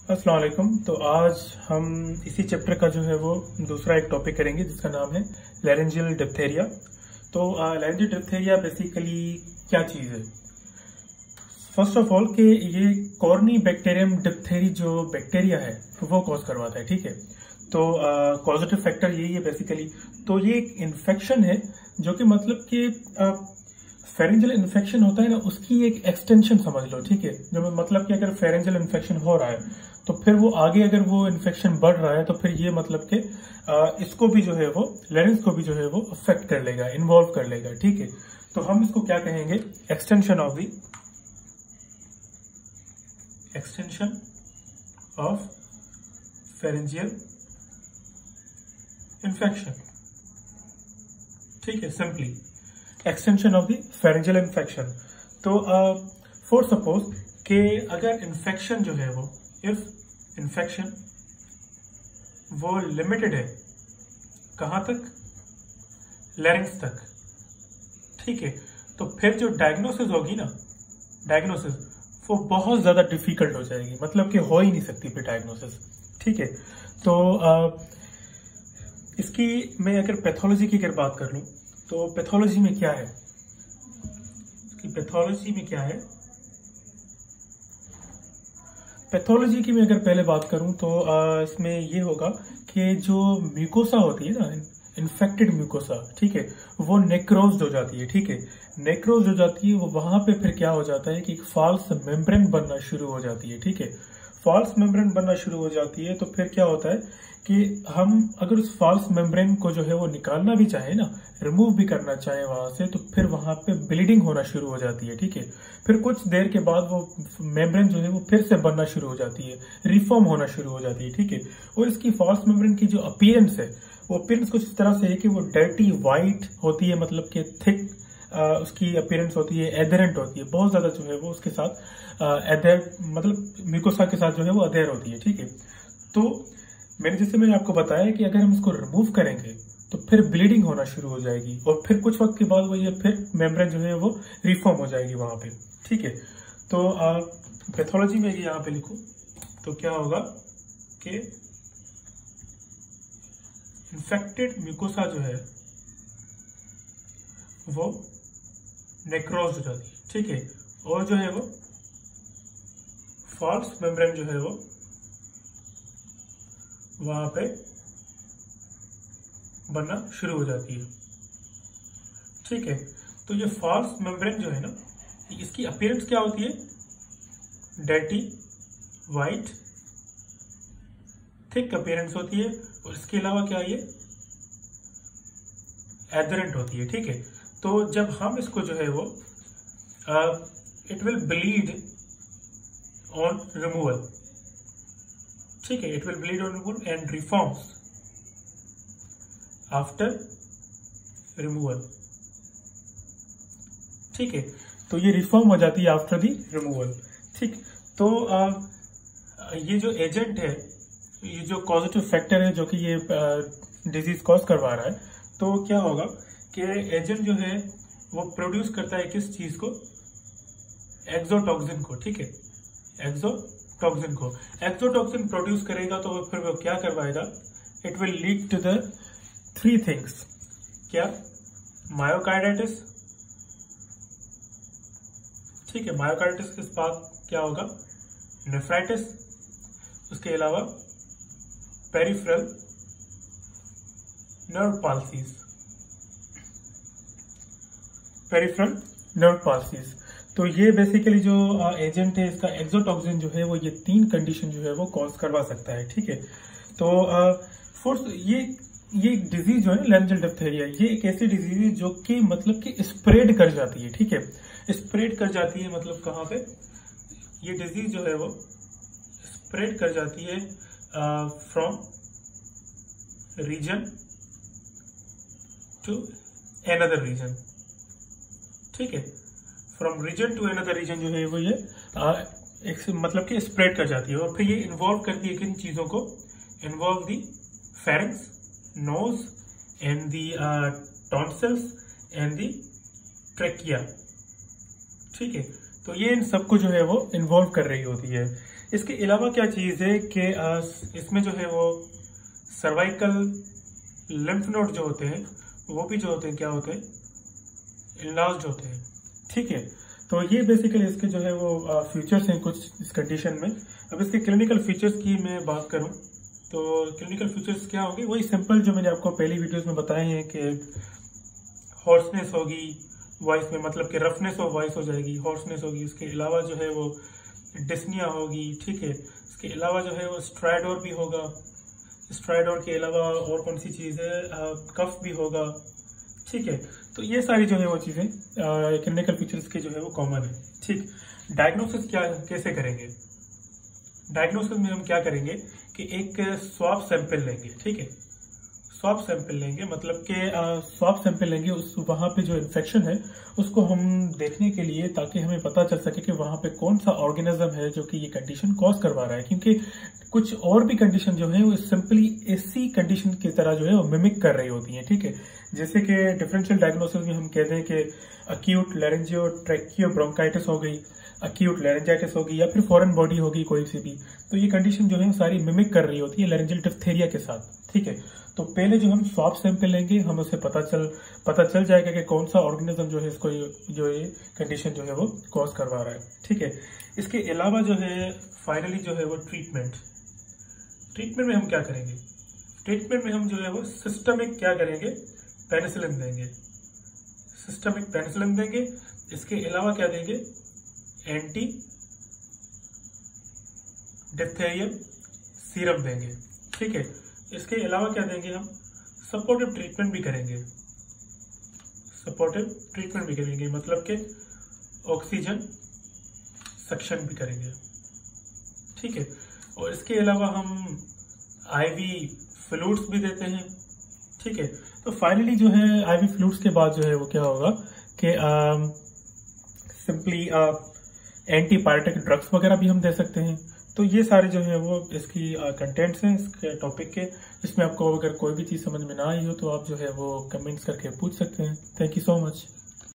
अस्सलाम वालेकुम। तो आज हम इसी चैप्टर का जो है वो दूसरा एक टॉपिक करेंगे जिसका नाम है लैरेंजियल डिप्थेरिया। तो लैरेंजियल डिप्थेरिया बेसिकली क्या चीज़ है? फर्स्ट ऑफ ऑल कि ये कॉर्नी बैक्टीरियम डिप्थेरी जो बैक्टीरिया है वो कॉज करवाता है, ठीक है। तो कॉजेटिव फैक्टर यही है बेसिकली। तो ये एक इन्फेक्शन है जो कि मतलब कि फेरेंजियल इन्फेक्शन होता है ना, उसकी एक एक्सटेंशन समझ लो, ठीक है। जो मतलब कि अगर फेरेंजियल इन्फेक्शन हो रहा है तो फिर वो आगे अगर वो इन्फेक्शन बढ़ रहा है तो फिर ये मतलब कि इसको भी जो है वो लेरेंस को भी जो है वो अफेक्ट कर लेगा, इन्वॉल्व कर लेगा, ठीक है। तो हम इसको क्या कहेंगे? एक्सटेंशन ऑफ फेरेंजियल इन्फेक्शन, ठीक है, simply extension of the pharyngeal infection. तो फॉर सपोज कि अगर इन्फेक्शन जो है वो इफ इन्फेक्शन वो लिमिटेड है कहां तक? लैरिंक्स तक, ठीक है। तो फिर जो डायग्नोसिस होगी ना, डायग्नोसिस वो बहुत ज्यादा डिफिकल्ट हो जाएगी, मतलब कि हो ही नहीं सकती फिर डायग्नोसिस, ठीक है। तो इसकी मैं अगर पैथोलॉजी की अगर बात कर लूं तो पैथोलॉजी में क्या है? पैथोलॉजी में क्या है? पैथोलॉजी की मैं अगर पहले बात करूं तो इसमें ये होगा कि जो म्यूकोसा होती है ना, इन्फेक्टेड म्यूकोसा, ठीक है, वो नेक्रोज हो जाती है, ठीक है। नेक्रोज हो जाती है वो, वहां पे फिर क्या हो जाता है कि एक फॉल्स मेम्ब्रेन बनना शुरू हो जाती है, ठीक है। फॉल्स मेम्ब्रेन बनना शुरू हो जाती है तो फिर क्या होता है कि हम अगर उस फॉल्स मेम्ब्रेन को जो है वो निकालना भी चाहे ना, रिमूव भी करना चाहे वहां से, तो फिर वहां पे ब्लीडिंग होना शुरू हो जाती है, ठीक है। फिर कुछ देर के बाद वो मेम्ब्रेन जो है वो फिर से बनना शुरू हो जाती है, रिफॉर्म होना शुरू हो जाती है, ठीक है। और इसकी फॉल्स मेम्ब्रेन की जो अपीयरेंस है वो अपीयरेंस कुछ इस तरह से है कि वो डर्टी व्हाइट होती है, मतलब कि थिक उसकी अपीयरेंस होती है, एधरेंट होती है, बहुत ज्यादा जो है वो उसके साथ मतलब म्यूकोसा के साथ जो है वो अधेर होती है, ठीक है। तो मैंने आपको बताया कि अगर हम इसको रिमूव करेंगे तो फिर ब्लीडिंग होना शुरू हो जाएगी और फिर कुछ वक्त के बाद वो ये फिर मेम्ब्रेन जो है वो रिफॉर्म हो जाएगी वहां पे, ठीक है। तो पैथोलॉजी में यहाँ पे लिखूं तो क्या होगा कि इन्फेक्टेड म्यूकोसा जो है वो नेक्रोज हो जाती है, ठीक है। और जो है वो फॉल्स मेम्ब्रेन जो है वो वहां पे बनना शुरू हो जाती है, ठीक है। तो ये फॉल्स मेम्ब्रेन जो है ना, इसकी अपीयरेंस क्या होती है? डर्टी व्हाइट थिक अपीयरेंस होती है, और इसके अलावा क्या ये एधरेंट होती है, ठीक है। तो जब हम इसको जो है वो it will bleed on removal, ठीक है, it will bleed on removal and reforms after removal, ठीक है। तो ये रिफॉर्म हो जाती है आफ्टर दी रिमूवल, ठीक। तो ये जो एजेंट है, ये जो पॉजिटिव फैक्टर है जो कि ये डिजीज कॉज करवा रहा है, तो क्या होगा कि एजेंट जो है वो प्रोड्यूस करता है किस चीज को? एक्सोटॉक्सिन को, ठीक है, एक्सोटॉक्सिन प्रोड्यूस करेगा तो फिर वो क्या करवाएगा? It will lead to the three things. क्या? मायोकार्डाइटिस, ठीक है। मायोकार्डाइटिस के बाद क्या होगा? नेफ्राइटिस, उसके अलावा पेरिफेरल नर्व पाल्सीज। तो ये बेसिकली जो एजेंट है इसका एक्सोटॉक्सिन जो है वो ये तीन कंडीशन जो है वो कॉज करवा सकता है, ठीक है। तो फोर्थ ये एक डिजीज जो है ना, लैरेंजियल डिप्थेरिया, ये एक ऐसी डिजीज है जो कि मतलब कि स्प्रेड कर जाती है, ठीक है। स्प्रेड कर जाती है मतलब कहाँ पे? ये डिजीज जो है वो स्प्रेड कर जाती है from region to another region, ठीक है। From region to another region जो है वो ये मतलब कि स्प्रेड कर जाती है, और फिर ये इन्वॉल्व करती है किन चीजों को? Involve the pharynx, nose and the tonsils and the trachea, ठीक है। तो ये इन सबको जो है वो इन्वॉल्व कर रही होती है। इसके अलावा क्या चीज है कि इसमें जो है वो सर्वाइकल लिम्फ नोड जो होते हैं वो भी जो होते हैं क्या होते हैं, इनलार्ज होते हैं। ठीक है, तो ये बेसिकली इसके जो है वो फीचर्स हैं कुछ इस कंडीशन में। अब इसके क्लिनिकल फीचर्स की मैं बात करूं तो क्लिनिकल फीचर्स क्या होंगे, वही सिंपल जो मैंने आपको पहली वीडियोस में बताए हैं कि हॉर्सनेस होगी वॉइस में, मतलब कि रफनेस ऑफ वॉइस हो जाएगी, हॉर्सनेस होगी। उसके अलावा जो है वो डिस्निया होगी। ठीक है, इसके अलावा जो है वो स्ट्राइडोर भी होगा। स्ट्राइडोर के अलावा और कौन सी चीज़ है, कफ भी होगा। ठीक है, तो ये सारी जो है वो चीज़ें क्लिनिकल फीचर्स के जो है वो कॉमन है। ठीक, डायग्नोसिस क्या कैसे करेंगे, डायग्नोसिस में हम क्या करेंगे कि एक स्वाब सैंपल लेंगे। ठीक है, स्वाब सैंपल लेंगे मतलब कि स्वाब सैंपल लेंगे, उस वहाँ पे जो इन्फेक्शन है उसको हम देखने के लिए, ताकि हमें पता चल सके कि वहाँ पे कौन सा ऑर्गेनिज्म है जो कि ये कंडीशन कॉज करवा रहा है। क्योंकि कुछ और भी कंडीशन जो है वो सिंपली इसी कंडीशन की तरह जो है वो मिमिक कर रही होती है। ठीक है, जैसे कि डिफरेंशियल डायग्नोसिस में हम कहते हैं कि अक्यूट लैरिंजियो ट्रैकियो ब्रोंकाइटिस हो गई, अक्यूट लैरिंजाइटिस होगी, या फिर फॉरेन बॉडी होगी कोई सी भी, तो ये कंडीशन जो है सारी मिमिक कर रही होती है लैरिंजियल डिप्थेरिया के साथ। ठीक है, तो पहले जो हम स्वाब सैंपल लेंगे हम उसे पता चल जाएगा कि कौन सा ऑर्गेनिज्म जो है इसको जो ये कंडीशन जो है वो कॉज करवा रहा है। ठीक है, इसके अलावा जो है फाइनली जो है वो ट्रीटमेंट में हम क्या करेंगे, ट्रीटमेंट में हम जो है वो सिस्टमिक क्या करेंगे, पेनिसिलिन देंगे, सिस्टमिक पेनिसिलिन देंगे। इसके अलावा क्या देंगे, एंटी डिप्थेरियल सीरम देंगे। ठीक है, इसके अलावा क्या देंगे, हम सपोर्टिव ट्रीटमेंट भी करेंगे, सपोर्टिव ट्रीटमेंट भी करेंगे मतलब कि ऑक्सीजन सक्शन भी करेंगे। ठीक है, और इसके अलावा हम आईवी फ्लूइड्स भी देते हैं। ठीक है, तो फाइनली जो है आईवी फ्लूइड्स के बाद जो है वो क्या होगा कि सिंपली एंटीबायोटिक ड्रग्स वगैरह भी हम दे सकते हैं। तो ये सारे जो है वो इसकी कंटेंट्स हैं इसके टॉपिक के। इसमें आपको अगर कोई भी चीज़ समझ में ना आई हो तो आप जो है वो कमेंट्स करके पूछ सकते हैं। Thank you so much.